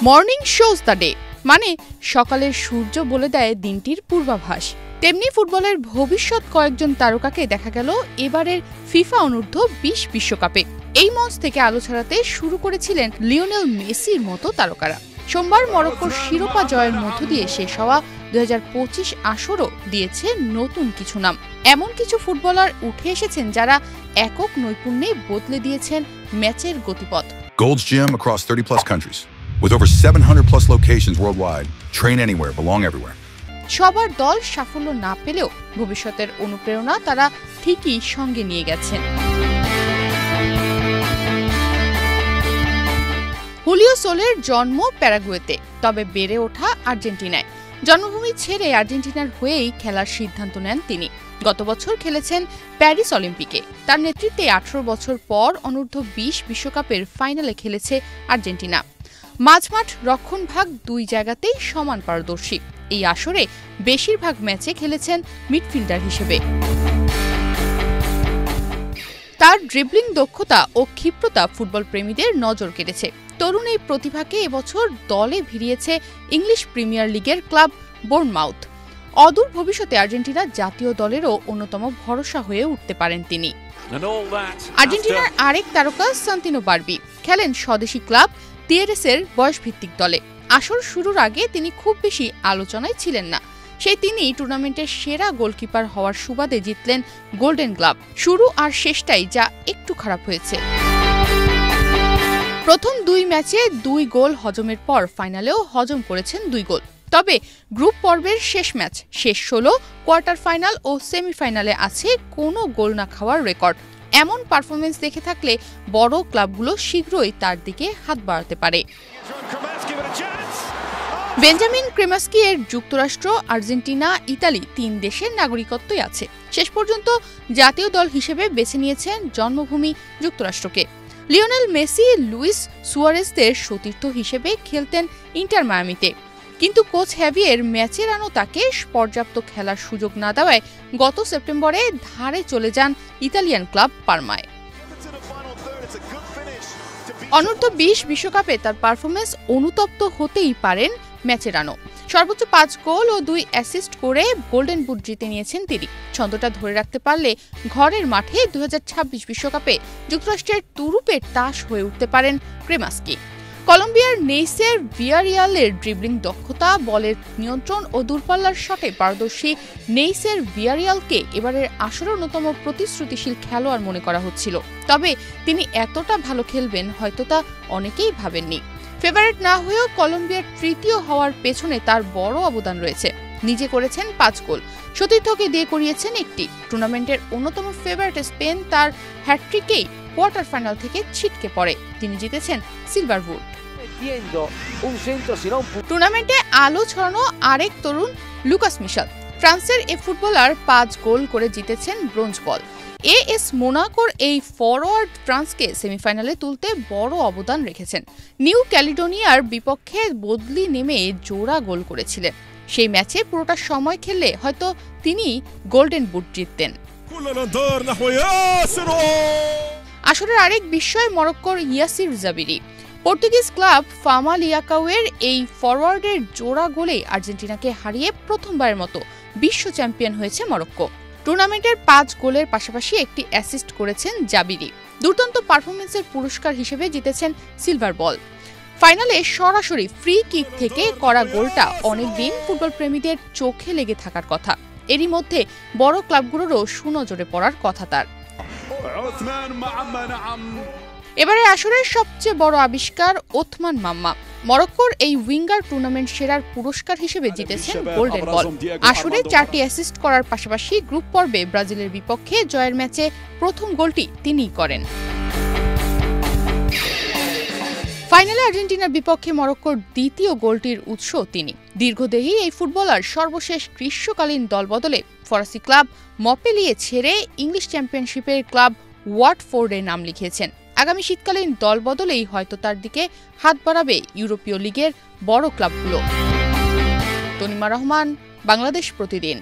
Morning shows the day মানে সকালের সূর্য বলে দেয় দিনটির পূর্বাভাস। তেমনি ফুটবলের ভবিষ্যৎ কয়েকজন তারকাকে দেখা গেল এবারের ফিফা অনূর্ধ্ব ২০ বিশ্বকাপে। এই মঞ্চ থেকে আলো ছড়াতে শুরু করেছিলেন লিওনেল মেসির মতো তারকারা। সোমবার মরক্কোর শিরোপা জয়ের মধ্য দিয়ে শেষ হওয়া ২০২৫ আসরও দিয়েছে নতুন কিছু নাম। এমন কিছু ফুটবলার উঠে এসেছেন যারা একক নৈপুণ্যে বদলে দিয়েছেন ম্যাচের গতিপথ। Gold's Gym across 30+ countries with over 700+ locations worldwide. Train anywhere, belong everywhere. সবার দল সাফল্য না পেলেও ভবিষ্যতের অনুপ্রেরণা তারা ঠিকই সঙ্গে নিয়ে গেছেন। হুলিও সোলের জন্ম প্যারাগুয়েতে, তবে বেড়ে ওঠা আর্জেন্টিনায়। জন্মভূমি ছেড়ে আর্জেন্টিনার হয়েই খেলার সিদ্ধান্ত নেন তিনি। গত বছর খেলেছেন প্যারিস অলিম্পিকে। তার নেতৃত্বে ১৮ বছর পর অনূর্ধ্ব ২০ বিশ্বকাপের ফাইনালে খেলেছে আর্জেন্টিনা। মাঝমাঠ রক্ষণভাগ দুই জায়গাতেই সমান পারদর্শী। এই আসরে বেশিরভাগ ম্যাচে খেলেছেন মিডফিল্ডার হিসেবে। তার ড্রিবলিং দক্ষতা ও ক্ষিপ্রতা ফুটবল প্রেমীদের নজর কেড়েছে। তরুণ এই প্রতিভাকে এবছর দলে ভিড়িয়েছে ইংলিশ প্রিমিয়ার লিগের ক্লাব বোর্নমাউথ। অদূর ভবিষ্যতে আর্জেন্টিনা জাতীয় দলেরও অন্যতম ভরসা হয়ে উঠতে পারেন তিনি। আর্জেন্টিনার আরেক তারকা সান্তিনো বারবি খেলেন স্বদেশি ক্লাব তিয়েরেসের বয়সভিত্তিক দলে। আসর শুরুর আগে তিনি খুব বেশি আলোচনায় ছিলেন না। তিনি টুর্নামেন্টের সেরা গোলকিপার হওয়ার সুবাদে জিতলেন গোল্ডেন গ্লাভ। শুরু আর শেষটাই যা একটু খারাপ হয়েছে। প্রথম ২ ম্যাচে ২ গোল হজমের পর ফাইনালেও হজম করেছেন ২ গোল। তবে গ্রুপ পর্বের শেষ ম্যাচ, শেষ ১৬, কোয়ার্টার ফাইনাল ও সেমিফাইনালে আছে কোনো গোল না খাওয়ার রেকর্ড। এমন পারফরমেন্স দেখে থাকলে বড় ক্লাবগুলো শীঘ্রই তার দিকে হাত বাড়াতে পারে। বেঞ্জামিন ক্রেমাস্কি এর যুক্তরাষ্ট্র, আর্জেন্টিনা, ইতালি ৩ দেশের নাগরিকত্বই আছে। শেষ পর্যন্ত জাতীয় দল হিসেবে বেছে নিয়েছেন জন্মভূমি যুক্তরাষ্ট্রকে। লিওনেল মেসি লুইস সুয়ারেজদের সতীর্থ হিসেবে খেলতেন ইন্টার মায়ামিতে, কিন্তু কোচ হ্যাভিয়ের ম্যাচের আনো তাকে পর্যাপ্ত খেলার সুযোগ না দেওয়ায় গত সেপ্টেম্বরে ধারে চলে যান ইতালিয়ান ক্লাব পারমায়। অনূর্ধ্ব ২০ বিশ্বকাপে তার পারফরমেন্স অনুতপ্ত হতেই পারেন ম্যাচের আনো। সর্বোচ্চ ৫ গোল ও ২ অ্যাসিস্ট করে গোল্ডেন বুট জিতে নিয়েছেন তিনি। ছন্দটা ধরে রাখতে পারলে ঘরের মাঠে ২০২৬ বিশ্বকাপে যুক্তরাষ্ট্রের তুরুপের তাস হয়ে উঠতে পারেন ক্রেমাস্কি। কলম্বিয়ার নেইসের ভিয়ারিয়ালের ড্রিবলিং দক্ষতা, বলের নিয়ন্ত্রণ ও দূরপাল্লার শটে পারদর্শী নেইসের ভিয়ারিয়ালকে এবারের আসরের অন্যতম প্রতিশ্রুতিশীল খেলোয়াড় মনে করা হচ্ছিল। তবে তিনি এতটা ভালো খেলবেন হয়তো তা অনেকেই ভাবেননি। ফেভারিট না হয়েও কলম্বিয়ার তৃতীয় হওয়ার পেছনে তার বড় অবদান রয়েছে। নিজে করেছেন ৫ গোল, সতীর্থকে দিয়ে করিয়েছেন ১টি। টুর্নামেন্টের অন্যতম ফেভারিট স্পেন তার হ্যাটট্রিকেই কোয়ার্টার ফাইনাল থেকে ছিটকে পড়ে। তিনি জিতেছেন সিলভার বুট। টুর্নামেন্টে আলো ছড়ানো আরেক তরুণ লুকাস মিশাল। ফ্রান্সের এই ফুটবলার ৫ গোল করে জিতেছেন ব্রোঞ্জ বল। এএস মোনাকোর এই ফরওয়ার্ড ফ্রান্সকে সেমিফাইনালে তুলতে বড় অবদান রেখেছেন। নিউ ক্যালিডোনিয়ার বিপক্ষে বদলি নেমে জোড়া গোল করেছিলেন। সেই ম্যাচে পুরোটা সময় খেললে হয়তো তিনি গোল্ডেন বুট জিততেন। আসরের আরেক বিস্ময় মরক্কোর ইয়াসির জাবিরি। পর্তুগিজ ক্লাব ফামালিয়াকাওয়ের এই ফরওয়ার্ডের জোড়া গোলে আর্জেন্টিনাকে হারিয়ে প্রথমবারের মতো বিশ্ব চ্যাম্পিয়ন হয়েছে মরক্কো। টুর্নামেন্টের ৫ গোলের পাশাপাশি একটি অ্যাসিস্ট করেছেন জাবিরি। দুর্দান্ত পারফরমেন্সের পুরস্কার হিসেবে জিতেছেন সিলভার বল। ফাইনালে সরাসরি ফ্রি কিক থেকে করা গোলটা অনেকদিন ফুটবল প্রেমীদের চোখে লেগে থাকার কথা। এরই মধ্যে বড় ক্লাবগুলোরও সুনজরে পড়ার কথা তার। এবারে আসরের সবচেয়ে বড় আবিষ্কার ওথমান মাম্মা। মরক্কোর এই উইঙ্গার টুর্নামেন্ট সেরার পুরস্কার হিসেবে জিতেছেন গোল্ডেন বল। আসরে 4টি অ্যাসিস্ট করার পাশাপাশি গ্রুপ পর্বে ব্রাজিলের বিপক্ষে জয়ের ম্যাচে প্রথম গোলটি তিনিই করেন। ফাইনালে আর্জেন্টিনার বিপক্ষে মরক্কোর দ্বিতীয় গোলটির উৎস তিনি। দীর্ঘদেহী এই ফুটবলার সর্বশেষ গ্রীষ্মকালীন দলবদলে ফরাসি ক্লাব মপেলিয়ে ছেড়ে ইংলিশ চ্যাম্পিয়নশিপের ক্লাব ওয়াটফোর্ডে নাম লিখিয়েছেন। আগামী শীতকালীন দলবদলেই হয়তো তার দিকে হাত বাড়াবে ইউরোপীয় লিগের বড় ক্লাবগুলো। তনিমা রহমান, বাংলাদেশ প্রতিদিন।